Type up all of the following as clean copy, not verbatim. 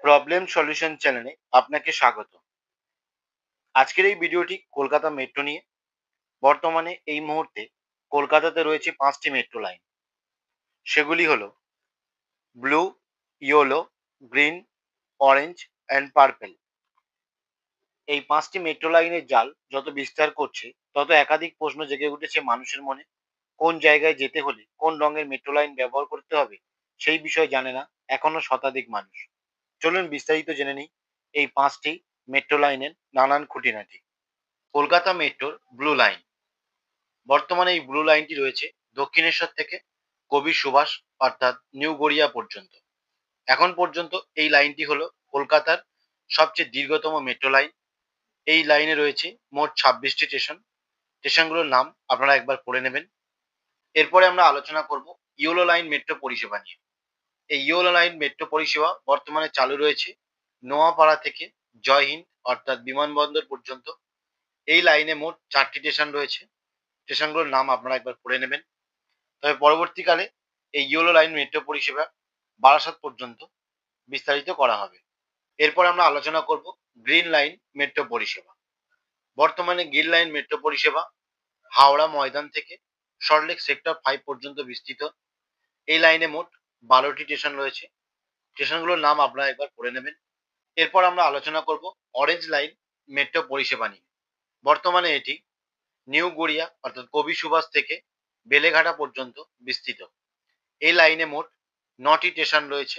Problem solution চ্যানেলে আপনাকে স্বাগত। আজকের এই ভিডিওটি কলকাতা মেট্রো নিয়ে। বর্তমানে এই মুহূর্তে কলকাতাতে রয়েছে ৫টি মেট্রো লাইন। সেগুলি হলো blue, yellow, green, orange and purple. এই ৫টি মেট্রো লাইনের জাল যত বিস্তার করছে তত একাধিক প্রশ্ন জেগে উঠেছে মানুষের মনে। কোন জায়গায় যেতে হলে কোন রঙের মেট্রো লাইন ব্যবহার করতে হবে সেই বিষয়ে জানে না এখনো শতাধিক মানুষ। চলুন বিস্তারিত জেনে নিই এই ৫টি মেট্রো লাইনের নানান খুঁটিনাটি। কলকাতা মেট্রোর ব্লু লাইন। বর্তমানে এই ব্লু লাইনটি রয়েছে দক্ষিণেশ্বর থেকে কবি সুভাষ অর্থাৎ নিউ গড়িয়া পর্যন্ত। এখন পর্যন্ত এই লাইনটি হলো কলকাতার সবচেয়ে দীর্ঘতম মেট্রো লাইন। এই লাইনে রয়েছে মোট ২৬টি স্টেশন। স্টেশনগুলোর নাম আপনারা একবার পড়ে নেবেন। এরপরে আমরা আলোচনা করব ইয়েলো লাইন মেট্রো পরিষেবা নিয়ে। এই ইয়েলো লাইন মেট্রো পরিষেবা বর্তমানে চালু রয়েছে নোয়াপাড়া থেকে জয়হিন্দ অর্থাৎ বিমানবন্দর পর্যন্ত। এই লাইনে মোট ৪টি স্টেশন রয়েছে। স্টেশনগুলোর নাম আপনারা একবার পড়ে নেবেন। তবে পরবর্তীকালে এই ইয়েলো লাইন মেট্রো পরিষেবা বারাসাত পর্যন্ত বিস্তারিত করা হবে। এরপর আমরা আলোচনা করব গ্রিন লাইন মেট্রো পরিষেবা। বর্তমানে গ্রিন লাইন মেট্রো পরিষেবা হাওড়া ময়দান থেকে সল্টলেক সেক্টর 5 পর্যন্ত বিস্তৃত। এই লাইনে মোট 12টি স্টেশন রয়েছে। স্টেশনগুলোর নাম আপনারা একবার পড়ে নেবেন। এরপর আমরা আলোচনা করব অরেঞ্জ লাইন মেট্রো পরিষেবা নিয়ে। বর্তমানে এটি নিউ গড়িয়া অর্থাৎ কবি সুভাষ থেকে বেলেঘাটা পর্যন্ত বিস্তৃত। এই লাইনে মোট ৯টি স্টেশন রয়েছে।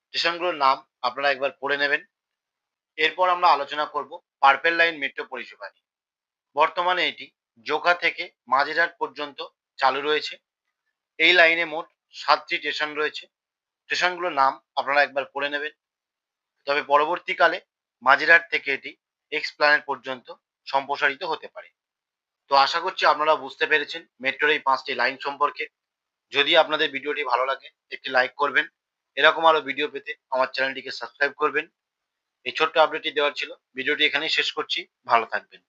স্টেশনগুলোর নাম আপনারা একবার পড়ে নেবেন। এরপর আমরা আলোচনা করব পার্পেল লাইন মেট্রো পরিষেবা নিয়ে। বর্তমানে এটি জোকা থেকে মাঝেরহাট পর্যন্ত চালু রয়েছে। এই লাইনে মোট 7টি স্টেশন রয়েছে। স্টেশনগুলোর নাম আপনারা একবার পড়ে নেবেন। তবে পরবর্তীকালে মাঝেরহাট থেকে এটি এক্সপ্ল্যানেড পর্যন্ত সম্প্রসারিত হতে পারে। তো আশা করছি আপনারা বুঝতে পেরেছেন মেট্রোর এই 5টি লাইন সম্পর্কে। যদি আপনাদের ভিডিওটি ভালো লাগে একটি লাইক করবেন। এরকম আরো ভিডিও পেতে আমার চ্যানেলটিকে সাবস্ক্রাইব করবেন। এই ছোট্ট আপডেটটি দেওয়ার ছিল। ভিডিওটি এখানেই শেষ করছি। ভালো থাকবেন।